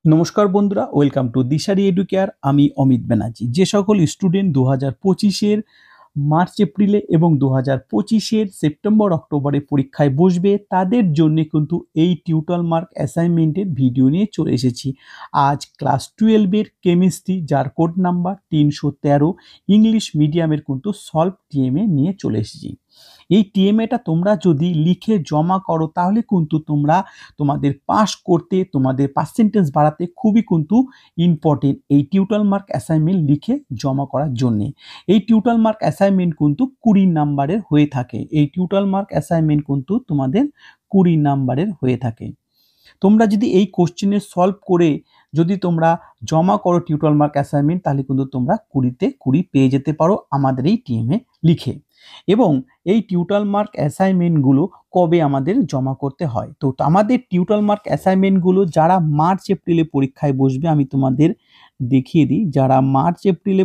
নমস্কার বন্ধুরা, welcome to Dishari educare. আমি অমিত ব্যানার্জি। যে সকল স্টুডেন্ট 2025-এর মার্চ এপ্রিলে এবং 2025-এর সেপ্টেম্বর অক্টোবরে পরীক্ষায় বসবে তাদের জন্য কিন্তু এই টিউটোরিয়াল মার্ক অ্যাসাইনমেন্টের ভিডিও নিয়ে চলে এসেছি। আজ ক্লাস 12-এর কেমিস্ট্রি, যার কোড নাম্বার 313, ইংলিশ মিডিয়ামের কিন্তু সলভ টিএমএ নিয়ে চলে এসেছি। এই টিএমএটা তোমরা যদি লিখে জমা করো তাহলে কিন্তু তোমরা তোমাদের পাস করতে, তোমাদের পার্সেন্টেজ বাড়াতে খুবই কিন্তু ইম্পর্টেন্ট এই টিউটোরিয়াল মার্ক অ্যাসাইনমেন্ট লিখে জমা করার জন্যে। এই টিউটোরিয়াল মার্ক অ্যাসাইনমেন্ট কিন্তু 20 নাম্বারের হয়ে থাকে। এই টিউটোরিয়াল মার্ক অ্যাসাইনমেন্ট কিন্তু তোমাদের 20 নাম্বারের হয়ে থাকে। তোমরা যদি এই কোশ্চেনের সলভ করে যদি তোমরা জমা করো টিউটোরিয়াল মার্ক অ্যাসাইনমেন্ট, তাহলে কিন্তু তোমরা 20-তে 20 পেয়ে যেতে পারো আমাদের এই টিএমএ লিখে। এবং এই টিউটোরিয়াল মার্ক অ্যাসাইনমেন্টগুলো কবে আমাদের জমা করতে হয়, তো আমাদের টিউটোরিয়াল মার্ক অ্যাসাইনমেন্টগুলো যারা মার্চ এপ্রিলে পরীক্ষায় বসবে, আমি তোমাদের দেখিয়ে দিই। যারা মার্চ এপ্রিলে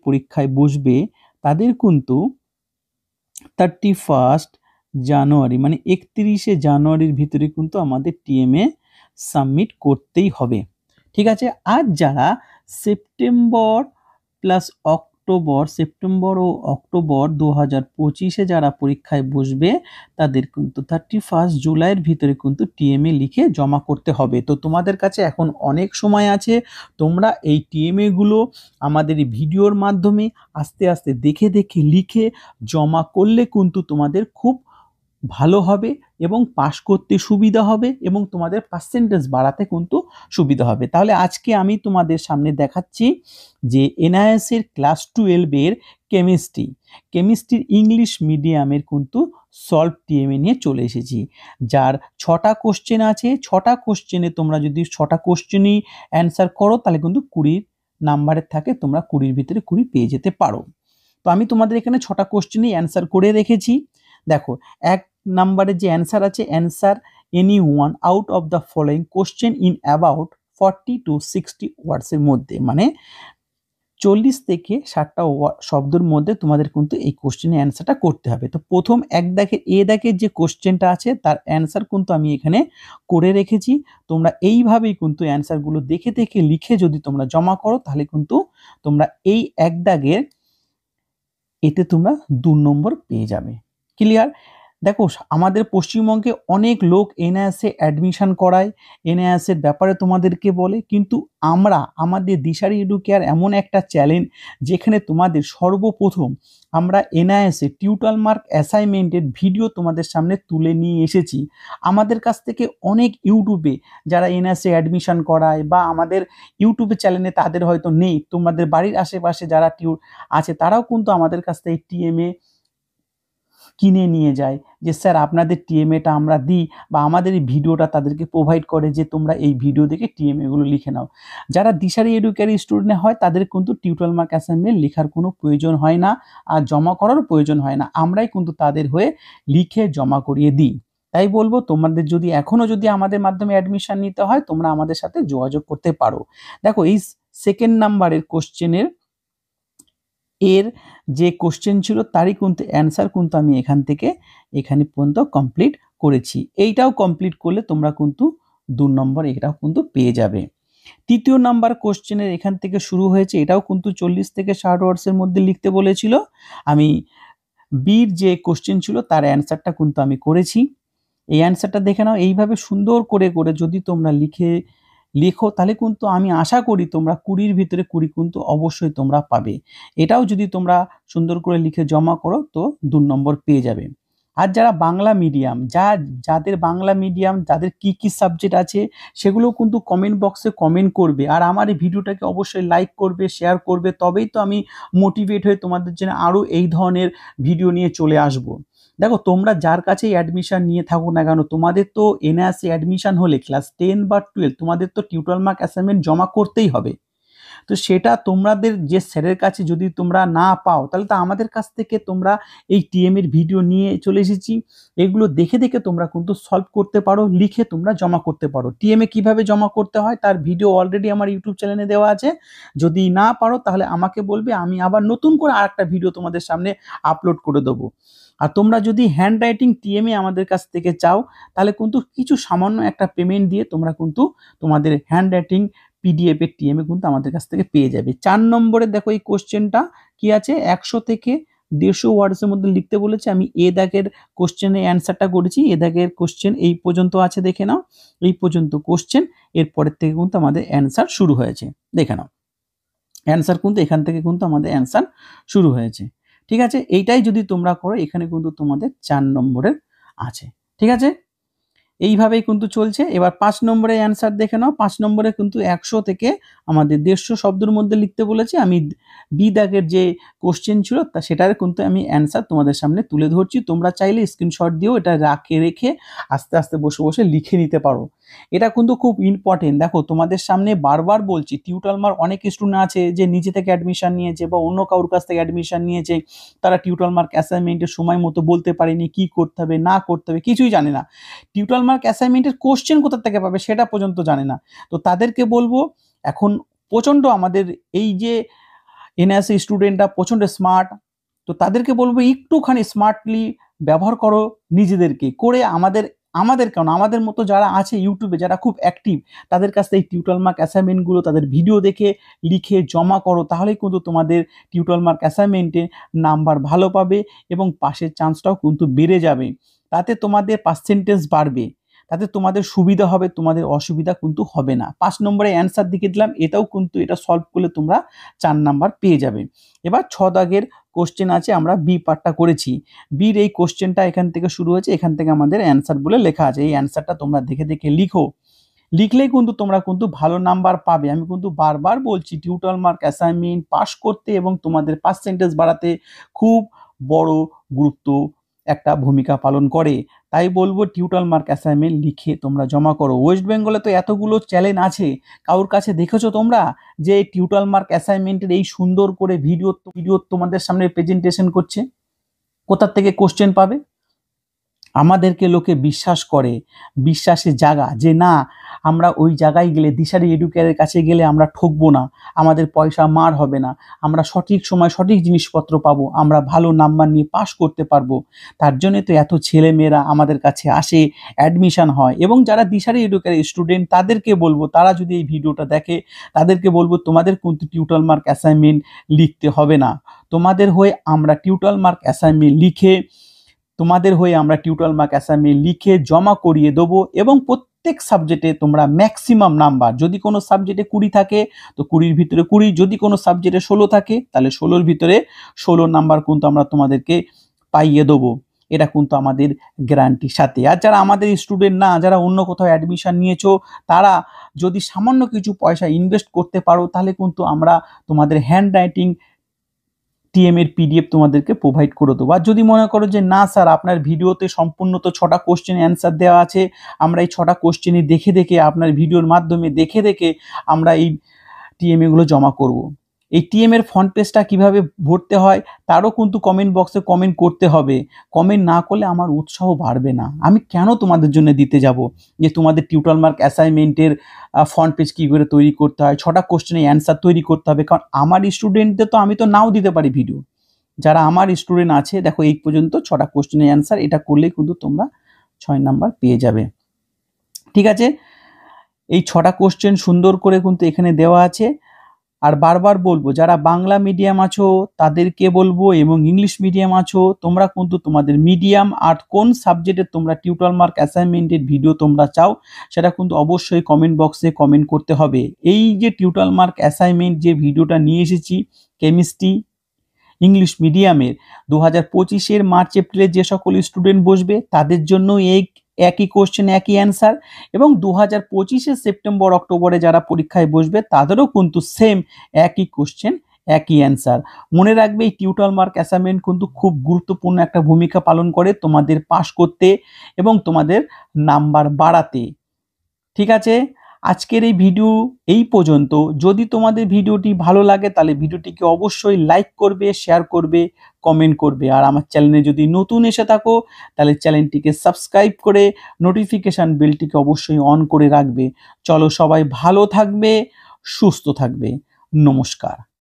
পরীক্ষায় বসবে তাদের কিন্তু 31 জানুয়ারি মানে 31শে জানুয়ারির ভিতরে কিন্তু আমাদের টিএমএ সাবমিট করতেই হবে। ঠিক আছে। আর যারা সেপ্টেম্বর প্লাস সেপ্টেম্বর ও অক্টোবর 2025-এ যারা পরীক্ষায় বসবে তাদের কিন্তু 31 জুলাইয়ের ভিতরে কিন্তু টিএমএ লিখে জমা করতে হবে। তো তোমাদের কাছে এখন অনেক সময় আছে। তোমরা এই টিএমএ গুলো আমাদের এই ভিডিওর মাধ্যমে আস্তে আস্তে দেখে দেখে লিখে জমা করলে কিন্তু তোমাদের খুব ভালো হবে এবং পাস করতে সুবিধা হবে এবং তোমাদের পার্সেন্টেজ বাড়াতে কিন্তু সুবিধা হবে। তাহলে আজকে আমি তোমাদের সামনে দেখাচ্ছি যে এনআইএস-এর ক্লাস 12-এর কেমিস্ট্রির ইংলিশ মিডিয়ামের কিন্তু সলভ টিএমএ নিয়ে চলে এসেছি। যার 6টা কোশ্চেন আছে। 6টা কোশ্চেনে তোমরা যদি 6টা কোশ্চেনই অ্যান্সার করো তাহলে কিন্তু 20 নাম্বারের থাকে, তোমরা 20-এর ভিতরে 20 পেয়ে যেতে পারো। তো আমি তোমাদের এখানে 6টা কোশ্চেনই অ্যান্সার করে রেখেছি। দেখো, 1 নাম্বারের যে অ্যান্সার আছে, answer any one out of the following question in about 40 to 60 ওয়ার্ডসের মধ্যে, মানে 40 থেকে 60টা শব্দের মধ্যে তোমাদের কিন্তু এই কোশ্চেনের অ্যান্সারটা করতে হবে। তো প্রথম এ দাগের যে কোশ্চেনটা আছে তার অ্যান্সার কিন্তু আমি এখানে করে রেখেছি। তোমরা এইভাবেই কিন্তু অ্যান্সারগুলো দেখে দেখে লিখে যদি তোমরা জমা করো তাহলে কিন্তু তোমরা এই 1 দাগের এতে তোমরা 2 নম্বর পেয়ে যাবে। ক্লিয়ার? দেখো, আমাদের পশ্চিমবঙ্গে অনেক লোক এনআইএস-এ অ্যাডমিশন করায়, এনআইএস-এর ব্যাপারে তোমাদেরকে বলে, কিন্তু আমাদের দিশারি এডুকেয়ার এমন একটা চ্যানেল যেখানে তোমাদের সর্বপ্রথম আমরা এনআইএস-এ টিউটোরিয়াল মার্ক অ্যাসাইনমেন্টের ভিডিও তোমাদের সামনে তুলে নিয়ে এসেছি। আমাদের কাছ থেকে অনেক ইউটিউবে যারা এনআইএস-এ অ্যাডমিশন করায় বা আমাদের ইউটিউবে চ্যানেলে তাদের হয়তো নেই, তোমাদের বাড়ির আশেপাশে যারা আছে তারাও কিন্তু আমাদের কাছ থেকে টিএমএ কিনে নিয়ে যায় যে স্যার আপনাদের টিএমএটা আমরা দিই, বা আমাদের এই ভিডিওটা তাদেরকে প্রোভাইড করে যে তোমরা এই ভিডিও দেখে টিএমএগুলো লিখে নাও। যারা দিশারি এডুকেয়ার স্টুডেন্ট হয় তাদের কিন্তু টিউটোরিয়াল মার্ক অ্যাসাইনমেন্ট লেখার কোনো প্রয়োজন হয় না, আর জমা করারও প্রয়োজন হয় না। আমরাই কিন্তু তাদের হয়ে লিখে জমা করিয়ে দিই। তাই বলবো, তোমাদের যদি এখনও যদি আমাদের মাধ্যমে অ্যাডমিশন নিতে হয় তোমরা আমাদের সাথে যোগাযোগ করতে পারো। দেখো, এই 2nd নাম্বারের কোশ্চেনের এর যে কোশ্চেন ছিল তারই কিন্তু অ্যান্সার কিন্তু আমি এখানে পর্যন্ত কমপ্লিট করেছি। এইটাও কমপ্লিট করলে তোমরা কিন্তু 2 নম্বর এটাও কিন্তু পেয়ে যাবে। 3য় নাম্বার কোশ্চেনের এখান থেকে শুরু হয়েছে, এটাও কিন্তু 40 থেকে 60 ওয়ার্ডসের মধ্যে লিখতে বলেছিল। আমি বির যে কোশ্চেন ছিল তার অ্যান্সারটা কিন্তু আমি করেছি। এই অ্যান্সারটা দেখে নাও। এইভাবে সুন্দর করে করে যদি তোমরা লেখো তাহলে কিন্তু আমি আশা করি তোমরা 20-র ভিতরে 20 কিন্তু অবশ্যই তোমরা পাবে। এটাও যদি তোমরা সুন্দর করে লিখে জমা করো তো 2 নম্বর পেয়ে যাবে। আর যারা বাংলা মিডিয়াম, যাদের বাংলা মিডিয়াম, যাদের কি সাবজেক্ট আছে সেগুলো কিন্তু কমেন্ট বক্সে কমেন্ট করবে, আর আমার এই ভিডিওটাকে অবশ্যই লাইক করবে, শেয়ার করবে, তবেই তো আমি মোটিভেট হয়ে তোমাদের জন্য আরও এই ধরনের ভিডিও নিয়ে চলে আসব। দেখো, তোমরা যার কাছেই অ্যাডমিশন নিয়ে থাকো না কেন, তোমাদের তো এনআইএস-এ অ্যাডমিশন হলে ক্লাস 10 বা 12 তোমাদের তো টিউটোরিয়াল মার্ক অ্যাসাইনমেন্ট জমা করতেই হবে। তো সেটা তোমাদের যে স্যারের কাছে যদি তোমরা না পাও তাহলে তো আমাদের কাছ থেকে তোমরা এই টিএম-এর ভিডিও নিয়ে চলে এসেছি। এগুলো দেখে দেখে তোমরা কিন্তু সলভ করতে পারো, লিখে তোমরা জমা করতে পারো। টিএমএ কিভাবে জমা করতে হয় তার ভিডিও অলরেডি আমার ইউটিউব চ্যানেলে দেওয়া আছে। যদি না পারো তাহলে আমাকে বলবে, আমি আবার নতুন করে আরেকটা ভিডিও তোমাদের সামনে আপলোড করে দেবো। আর তোমরা যদি হ্যান্ড রাইটিং টিএমএ আমাদের কাছ থেকে চাও তাহলে কিন্তু কিছু সামান্য একটা পেমেন্ট দিয়ে তোমরা কিন্তু তোমাদের হ্যান্ড রাইটিং পিডিএফ এর টিএমএ কিন্তু আমাদের কাছ থেকে পেয়ে যাবে। 4 নম্বরে দেখো এই কোশ্চেনটা কি আছে, 100 থেকে 150 ওয়ার্ডসের মধ্যে লিখতে বলেছে। আমি এ দাগের কোশ্চেনের অ্যান্সারটা করেছি। এ দাগের কোশ্চেন এই পর্যন্ত আছে, দেখে নাও। এই পর্যন্ত কোশ্চেন, এরপরের থেকে কিন্তু আমাদের অ্যান্সার শুরু হয়েছে, দেখে নাও। অ্যান্সার কিন্তু এখান থেকে কিন্তু আমাদের অ্যান্সার শুরু হয়েছে। ঠিক আছে, এইটাই যদি তোমরা করো এখানে কিন্তু তোমাদের 4 নম্বরের আছে। ঠিক আছে, এইভাবেই কিন্তু চলছে। এবার 5 নম্বরের অ্যান্সার দেখে নাও। 5 নম্বরে কিন্তু 100 থেকে আমাদের 150 শব্দের মধ্যে লিখতে বলেছে। আমি বি দাগের যে কোশ্চেন ছিল সেটার কিন্তু আমি অ্যান্সার তোমাদের সামনে তুলে ধরছি। তোমরা চাইলে স্ক্রিনশট দিয়েও এটা রেখে আস্তে আস্তে বসে বসে লিখে নিতে পারো। এটা কিন্তু খুব ইম্পর্টেন্ট। দেখো তোমাদের সামনে বারবার বলছি, টিউটর মার্ক অনেক স্টুডেন্ট আছে যে নিজে থেকে অ্যাডমিশন নিয়েছে বা অন্য কারোর কাছ থেকে অ্যাডমিশন নিয়েছে, তারা টিউটর মার্ক অ্যাসাইনমেন্টের সময় মতো বলতে পারেনি, কি করতে হবে না করতে হবে কিছুই জানে না। টিউটর মার্ক অ্যাসাইনমেন্টের কোশ্চেন কোথা থেকে পাবে সেটা পর্যন্ত জানে না। তো তাদেরকে বলবো, এখন প্রচণ্ড আমাদের এই যে এনএসএ স্টুডেন্টরা প্রচণ্ড স্মার্ট, তো তাদেরকে বলবো একটুখানি স্মার্টলি ব্যবহার করো, নিজেদেরকে করে আমাদের কেন, আমাদের মতো যারা আছে ইউটিউবে যারা খুব অ্যাক্টিভ, তাদের কাছ থেকে টিউটর মার্ক অ্যাসাইনমেন্টগুলো তাদের ভিডিও দেখে লিখে জমা করো। তাহলেই কিন্তু তোমাদের টিউটর মার্ক অ্যাসাইনমেন্টে নাম্বার ভালো পাবে এবং পাশের চান্সটাও কিন্তু বেড়ে যাবে। তাতে তোমাদের পার্সেন্টেজ বাড়বে, তাতে তোমাদের সুবিধা হবে, তোমাদের অসুবিধা কিন্তু হবে না। 5 নম্বরে অ্যান্সার দিকে দিলাম, এটাও কিন্তু এটা সলভ করলে তোমরা 4 নাম্বার পেয়ে যাবে। এবার 6 দাগের কোশ্চেন আছে, আমরা বি পার্টটা করেছি। বির এই কোশ্চেনটা এখান থেকে শুরু হয়েছে, এখান থেকে আমাদের অ্যান্সার বলে লেখা আছে। এই অ্যান্সারটা তোমরা দেখে দেখে লিখো, লিখলেই কিন্তু তোমরা কিন্তু ভালো নাম্বার পাবে। আমি কিন্তু বারবার বলছি টিউটর মার্ক অ্যাসাইনমেন্ট পাস করতে এবং তোমাদের পার্সেন্টেজ বাড়াতে খুব বড় গুরুত্ব একটা ভূমিকা পালন করে। তাই বলবো টিউটর মার্ক অ্যাসাইনমেন্ট লিখে তোমরা জমা করো। ওয়েস্ট বেঙ্গলে তো এতগুলো চ্যালেঞ্জ আছে, কারোর কাছে দেখেছো তোমরা যে টিউটর মার্ক অ্যাসাইনমেন্টের এই সুন্দর করে ভিডিও তোমাদের সামনে প্রেজেন্টেশন করছে? কোথা থেকে কোশ্চেন পাবে? আমাদেরকে লোকে বিশ্বাস করে, বিশ্বাসের জায়গা যে না আমরা ওই জায়গায় গেলে, দিশারি এডুকেয়ারের কাছে গেলে আমরা ঠকবো না, আমাদের পয়সা মার হবে না, আমরা সঠিক সময় সঠিক জিনিসপত্র পাবো, আমরা ভালো নাম্বার নিয়ে পাস করতে পারবো। তার জন্য তো এত ছেলে মেয়েরা আমাদের কাছে আসে, অ্যাডমিশন হয়। এবং যারা দিশারি এডুকেয়ার স্টুডেন্ট তাদেরকে বলবো, তারা যদি এই ভিডিওটা দেখে তাদেরকে বলবো তোমাদের কিন্তু টিউটর মার্ক অ্যাসাইনমেন্ট লিখতে হবে না। তোমাদের হয়ে আমরা টিউটর মার্ক অ্যাসাইনমেন্ট লিখে জমা করিয়ে দেবো। এবং প্রত্যেক সাবজেক্টে তোমরা ম্যাক্সিমাম নাম্বার, যদি কোনো সাবজেক্টে 20 থাকে তো 20-র ভিতরে 20, যদি কোনো সাবজেক্টে 16 থাকে তাহলে 16-র ভিতরে 16 নাম্বার কিন্তু আমরা তোমাদেরকে পাইয়ে দেবো। এটা কিন্তু আমাদের গ্যারান্টির সাথে। আর যারা আমাদের স্টুডেন্ট না, যারা অন্য কোথাও অ্যাডমিশন নিয়েছো, তারা যদি সামান্য কিছু পয়সা ইনভেস্ট করতে পারো তাহলে কিন্তু আমরা তোমাদের হ্যান্ড রাইটিং টিএম এর পিডিএফ তোমাদেরকে প্রোভাইড করে দেবো। আর যদি মনে করো যে না স্যার আপনার ভিডিওতে সম্পূর্ণ তো 6টা কোশ্চেন অ্যান্সার দেওয়া আছে, আমরা এই 6টা কোশ্চেনই দেখে দেখে আপনার ভিডিওর মাধ্যমে দেখে দেখে আমরা এই টিএম এগুলো জমা করব। এই টিএম এর ফ্রন্ট পেজটা কীভাবে ভরতে হয় তারও কিন্তু কমেন্ট বক্সে কমেন্ট করতে হবে। কমেন্ট না করলে আমার উৎসাহ বাড়বে না। আমি কেন তোমাদের জন্য দিতে যাব যে তোমাদের টিউটর মার্ক অ্যাসাইনমেন্টের ফ্রন্ট পেজ কী করে তৈরি করতে হয়, 6টা কোশ্চেনের অ্যান্সার তৈরি করতে হবে। কারণ আমার স্টুডেন্টদের তো আমি তো নাও দিতে পারি ভিডিও। যারা আমার স্টুডেন্ট আছে দেখো এই পর্যন্ত 6টা কোশ্চেনের অ্যান্সার, এটা করলেই কিন্তু তোমরা 6 নাম্বার পেয়ে যাবে। ঠিক আছে, এই 6টা কোশ্চেন সুন্দর করে কিন্তু এখানে দেওয়া আছে। আর বারবার বলবো যারা বাংলা মিডিয়াম আছো তাদেরকে বলবো এবং ইংলিশ মিডিয়াম আছো তোমরা কিন্তু তোমাদের মিডিয়াম আর কোন সাবজেক্টে তোমরা টিউটর মার্ক অ্যাসাইনমেন্টের ভিডিও তোমরা চাও সেটা কিন্তু অবশ্যই কমেন্ট বক্সে কমেন্ট করতে হবে। এই যে টিউটর মার্ক অ্যাসাইনমেন্ট যে ভিডিওটা নিয়ে এসেছি কেমিস্ট্রি ইংলিশ মিডিয়ামের 2025-এর মার্চ এপ্রিলে যে সকল স্টুডেন্ট বসবে তাদের জন্য একই কোশ্চেন একই অ্যান্সার, এবং 2025-এর সেপ্টেম্বর অক্টোবরে যারা পরীক্ষায় বসবে তাদেরও কিন্তু সেম একই কোশ্চেন একই অ্যান্সার। মনে রাখবে এই টিউটর মার্ক অ্যাসাইনমেন্ট কিন্তু খুব গুরুত্বপূর্ণ একটা ভূমিকা পালন করে তোমাদের পাস করতে এবং তোমাদের নাম্বার বাড়াতে। ঠিক আছে, আজকের এই ভিডিও এই পর্যন্ত। যদি তোমাদের ভিডিওটি ভালো লাগে তাহলে ভিডিওটিকে অবশ্যই লাইক করবে, শেয়ার করবে, কমেন্ট করবে। আর আমার চ্যানেলে যদি নতুন এসে থাকো তাহলে চ্যানেলটিকে সাবস্ক্রাইব করে নোটিফিকেশান বেলটিকে অবশ্যই অন করে রাখবে। চলো সবাই ভালো থাকবে, সুস্থ থাকবে। নমস্কার।